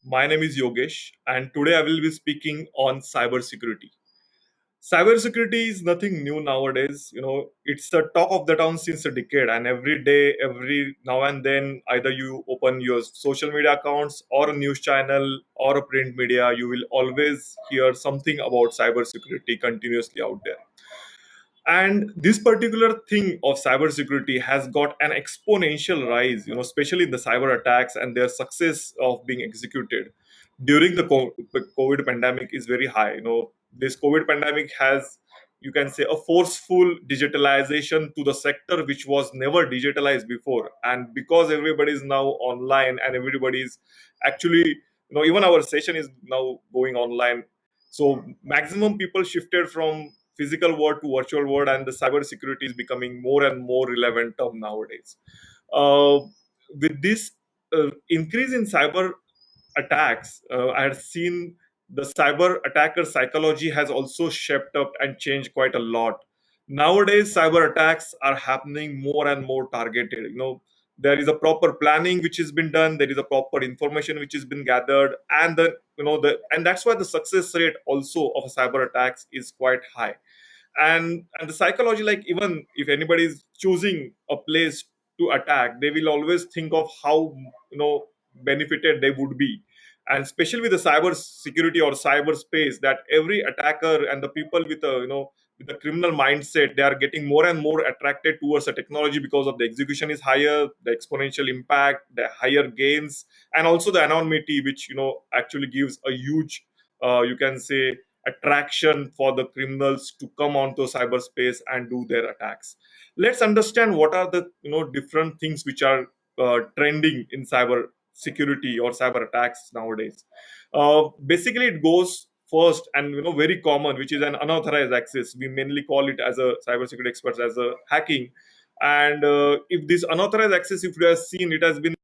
My name is Yogesh, and today I will be speaking on cybersecurity. Cybersecurity is nothing new nowadays. It's the talk of the town since a decade, and every day, every now and then, either you open your social media accounts or a news channel or a print media, you will always hear something about cybersecurity continuously out there. And this particular thing of cybersecurity has got an exponential rise, especially the cyber attacks and their success of being executed during the COVID pandemic is very high. This COVID pandemic has, you can say, a forceful digitalization to the sector which was never digitalized before. And because everybody is now online and everybody is actually, even our session is now going online, so maximum people shifted from physical world to virtual world, and the cyber security is becoming more and more relevant term nowadays. Uh, with this increase in cyber attacks, I had seen the cyber attacker psychology has also shaped up and changed quite a lot. Nowadays, cyber attacks are happening more and more targeted. There is a proper planning which has been done. There is a proper information which has been gathered, and and that's why the success rate also of cyber attacks is quite high. And the psychology, like, even if anybody is choosing a place to attack, they will always think of how benefited they would be. And especially with the cyber security or cyber space, that every attacker and the people with a with a criminal mindset, they are getting more and more attracted towards the technology because of the execution is higher, the exponential impact, the higher gains, and also the anonymity, which actually gives a huge, you can say, attraction for the criminals to come onto cyberspace and do their attacks. Let's understand what are the different things which are trending in cyber security or cyber attacks nowadays. Basically, it goes first and very common, which is an unauthorized access. We mainly call it as a cybersecurity experts as a hacking. And if this unauthorized access, if you have seen, it has been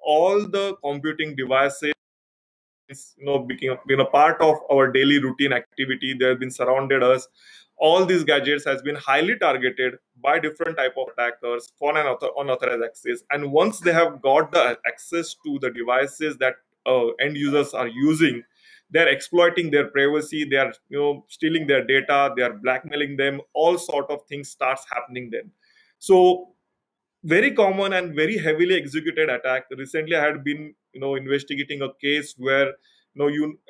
all the computing devices been a part of our daily routine activity. They have been surrounded us. All these gadgets has been highly targeted by different type of attackers for an unauthorized access. And once they have got the access to the devices that end users are using, they're exploiting their privacy. They are stealing their data. They are blackmailing them. All sort of things starts happening then. So very common and very heavily executed attack. Recently, I had been investigating a case where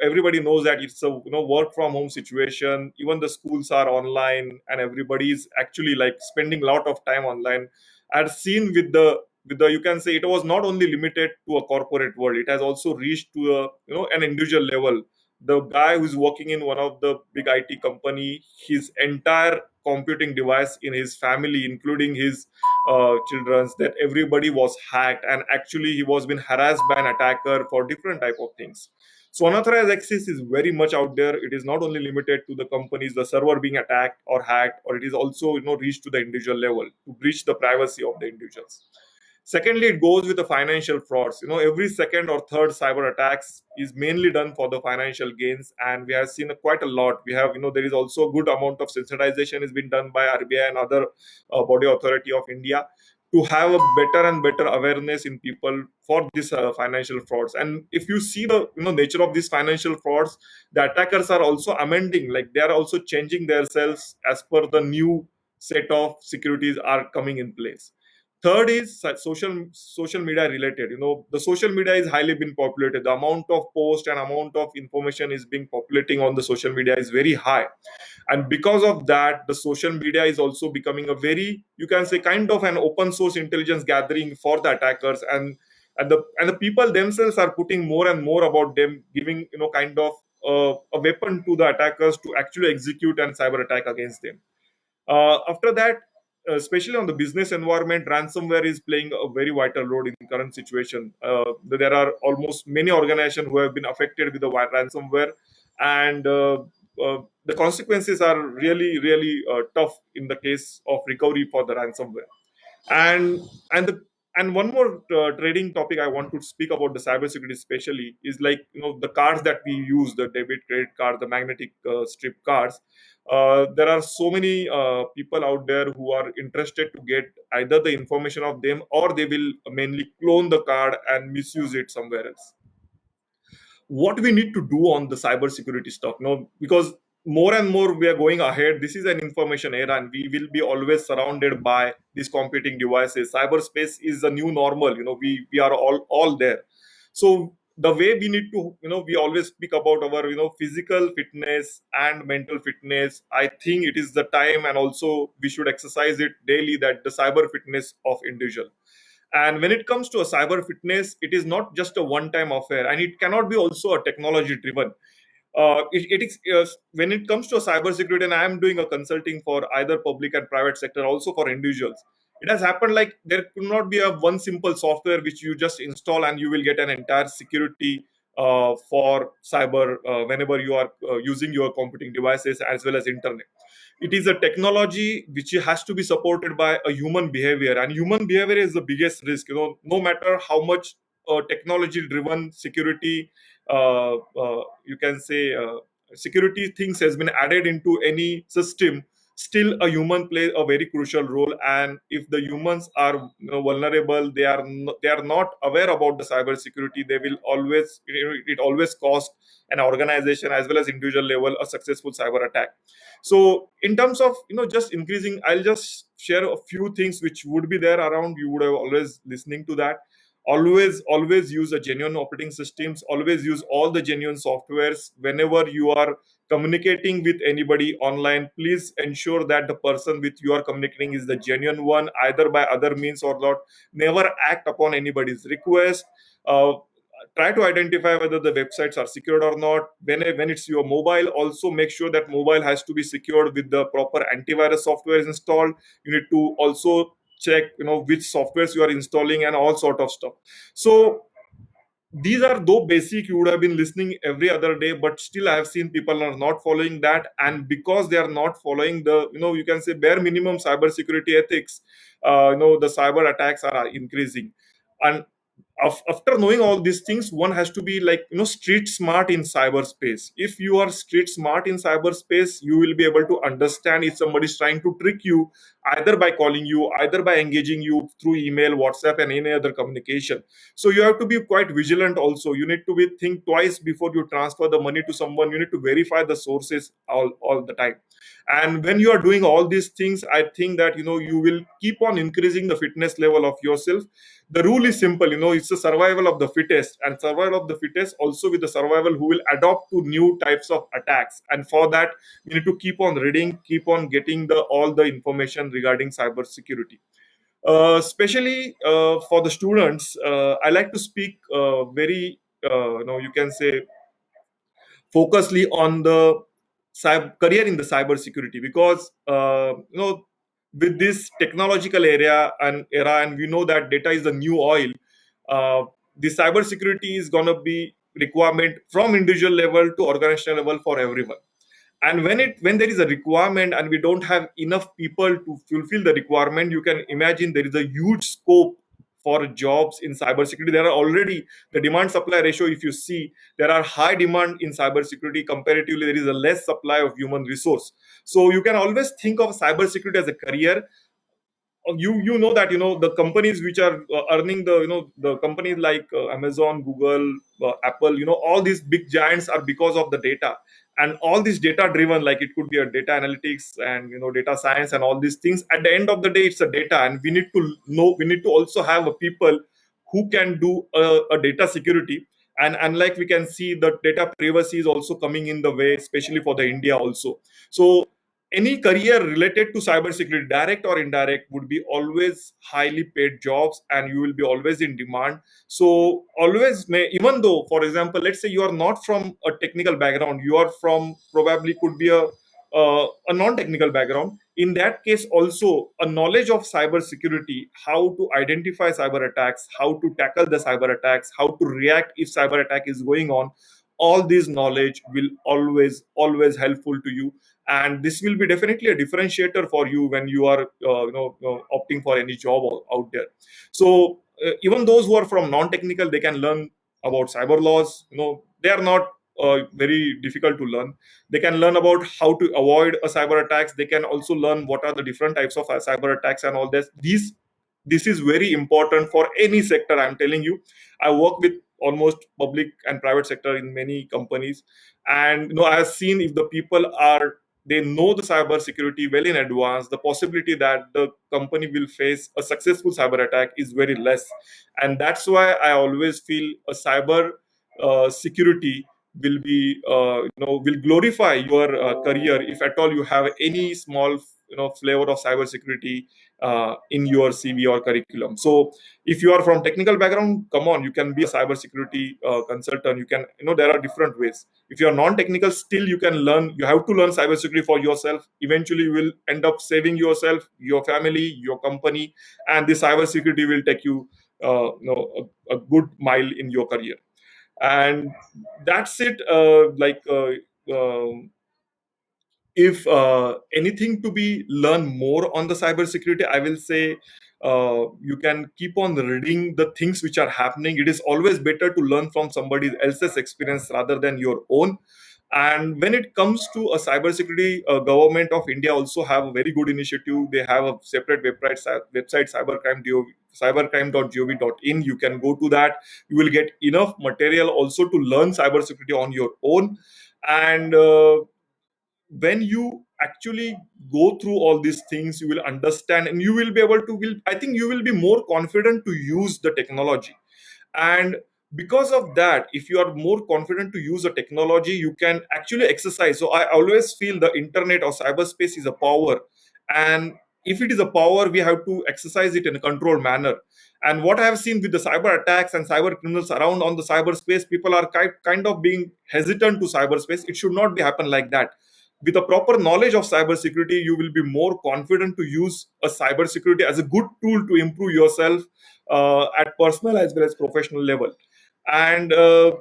everybody knows that it's a work from home situation. Even the schools are online, and everybody is actually like spending a lot of time online. I've seen with the you can say it was not only limited to a corporate world. It has also reached to a an individual level. The guy who's working in one of the big IT company, his entire computing device in his family, including his children's, that everybody was hacked, and actually he was being harassed by an attacker for different type of things. So unauthorized access is very much out there. It is not only limited to the companies, the server being attacked or hacked, or it is also reached to the individual level to breach the privacy of the individuals. Secondly, it goes with the financial frauds. Every second or third cyber attacks is mainly done for the financial gains, and we have seen quite a lot. We have, there is also a good amount of sensitization has been done by RBI and other body authority of India to have a better and better awareness in people for this financial frauds. And if you see the nature of these financial frauds, the attackers are also amending, like they are also changing themselves as per the new set of securities are coming in place. Third is social media related. The social media is highly been populated. The amount of post and amount of information is being populating on the social media is very high, and because of that, the social media is also becoming a very, you can say, kind of an open source intelligence gathering for the attackers. And the people themselves are putting more and more about them, giving kind of a weapon to the attackers to actually execute and cyber attack against them. After that, especially on the business environment, ransomware is playing a very vital role in the current situation. There are almost many organizations who have been affected with the ransomware, and the consequences are really, really tough in the case of recovery for the ransomware. And and the and one more trading topic I want to speak about the cybersecurity especially is, like, the cards that we use, the debit credit card, the magnetic strip cards. There are so many people out there who are interested to get either the information of them, or they will mainly clone the card and misuse it somewhere else. what we need to do on the cybersecurity stuff, because more and more we are going ahead. This is an information era, and we will be always surrounded by these competing devices. Cyberspace is the new normal. We are all there. So the way we need to, we always speak about our, physical fitness and mental fitness. I think it is the time, and also we should exercise it daily, that the cyber fitness of individual. And when it comes to a cyber fitness, it is not just a one time affair, and it cannot be also a technology driven. It is when it comes to cybersecurity, and I am doing a consulting for either public and private sector, also for individuals. It has happened like there could not be a one simple software which you just install and you will get an entire security for cyber whenever you are using your computing devices as well as internet. It is a technology which has to be supported by a human behavior, and human behavior is the biggest risk. No matter how much technology driven security, you can say, security things has been added into any system, still a human plays a very crucial role. And if the humans are, vulnerable, they are not aware about the cyber security, they will always, it always cost an organization as well as individual level a successful cyber attack. So in terms of, just increasing, I'll just share a few things which would be there around. You would have always listening to that. Always use a genuine operating systems. Always use all the genuine softwares. Whenever you are communicating with anybody online, please ensure that the person with you are communicating is the genuine one, either by other means or not. Never act upon anybody's request. uh, Try to identify whether the websites are secured or not. When it's your mobile, also make sure that mobile has to be secured with the proper antivirus software is installed. You need to also check, which softwares you are installing and all sort of stuff. So these are though basic, you would have been listening every other day, but still I have seen people are not following that. And because they are not following the, you can say, bare minimum cybersecurity ethics, the cyber attacks are increasing. And after knowing all these things, one has to be like, street smart in cyberspace. If you are street smart in cyberspace, you will be able to understand if somebody is trying to trick you, either by calling you, either by engaging you through email, WhatsApp, and any other communication. So you have to be quite vigilant also. You need to be think twice before you transfer the money to someone. You need to verify the sources all the time. And when you are doing all these things, I think that, you will keep on increasing the fitness level of yourself. The rule is simple, it's the survival of the fittest, and survival of the fittest also with the survival who will adopt to new types of attacks. And for that, we need to keep on reading, keep on getting the all the information regarding cyber security. Especially for the students, I like to speak very, you can say, focusedly on the career in the cyber security, because with this technological era, and we know that data is the new oil. uh, the cyber security is going to be requirement from individual level to organizational level for everyone. And when there is a requirement and we don't have enough people to fulfill the requirement, you can imagine there is a huge scope for jobs in cybersecurity. There are already the demand supply ratio, if you see, there are high demand in cybersecurity. Comparatively, there is a less supply of human resource. So you can always think of cybersecurity as a career. You know that, the companies which are earning the, the companies like Amazon, Google, Apple, all these big giants are because of the data. And all this data driven, like it could be a data analytics and, data science and all these things. At the end of the day, it's a data, and we need to also have a people who can do a data security. And unlike, we can see the data privacy is also coming in the way, especially for the India also. So any career related to cybersecurity, direct or indirect, would be always highly paid jobs, and you will be always in demand. So always even though, for example, let's say you are not from a technical background, you are from, probably could be a non-technical background. In that case, also a knowledge of cybersecurity, how to identify cyber attacks, how to tackle the cyber attacks, how to react if cyber attack is going on. All this knowledge will always helpful to you, and this will be definitely a differentiator for you when you are opting for any job out there. So even those who are from non-technical, they can learn about cyber laws. They are not very difficult to learn. They can learn about how to avoid a cyber attacks. They can also learn what are the different types of cyber attacks and all this is very important for any sector, I'm telling you. I work with almost public and private sector in many companies. And I have seen, if the people are, they know the cyber security well in advance, the possibility that the company will face a successful cyber attack is very less. And that's why I always feel a cyber security will be will glorify your career if at all you have any small flavor of cybersecurity in your CV or curriculum. So if you are from technical background, come on, you can be a cybersecurity consultant. You can, there are different ways. If you are non-technical, still you can learn. You have to learn cybersecurity for yourself. Eventually you will end up saving yourself, your family, your company, and the cybersecurity will take you a good mile in your career. And that's it. If anything to be learn more on the cybersecurity, I will say you can keep on reading the things which are happening. It is always better to learn from somebody else's experience rather than your own. And when it comes to a cybersecurity, government of India also have a very good initiative. They have a separate website, cybercrime.gov.in. You can go to that. You will get enough material also to learn cybersecurity on your own. And when you actually go through all these things, you will understand, and you will be able to, will I think you will be more confident to use the technology. And because of that, if you are more confident to use the technology, you can actually exercise. So I always feel the internet or cyberspace is a power, and if it is a power, we have to exercise it in a controlled manner. And what I have seen with the cyber attacks and cyber criminals around on the cyberspace, people are kind of being hesitant to cyberspace. It should not be happen like that. With a proper knowledge of cybersecurity, you will be more confident to use a cybersecurity as a good tool to improve yourself at personal as well as professional level. And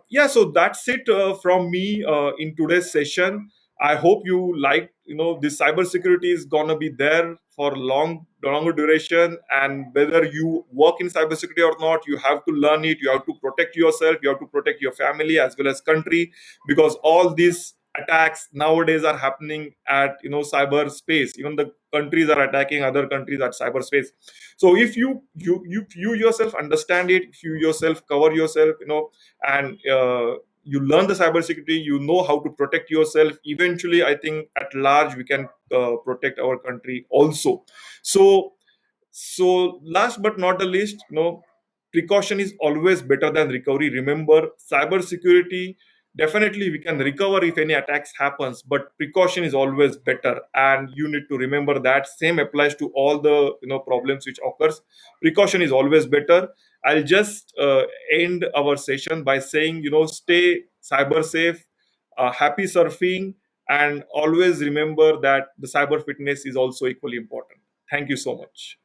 yeah, so that's it from me in today's session. I hope you like, this cybersecurity is gonna be there for longer duration, and whether you work in cybersecurity or not, you have to learn it. You have to protect yourself. You have to protect your family as well as country, because all these attacks nowadays are happening at cyberspace. Even the countries are attacking other countries at cyberspace. So if you yourself understand it, if you yourself cover yourself, and you learn the cybersecurity, you know how to protect yourself. Eventually, I think at large we can protect our country also. So so last but not the least, precaution is always better than recovery. Remember, cybersecurity, definitely we can recover if any attacks happens, but precaution is always better, and you need to remember that. Same applies to all the problems which occurs. Precaution is always better. I'll just end our session by saying, stay cyber safe, happy surfing, and always remember that the cyber fitness is also equally important. Thank you so much.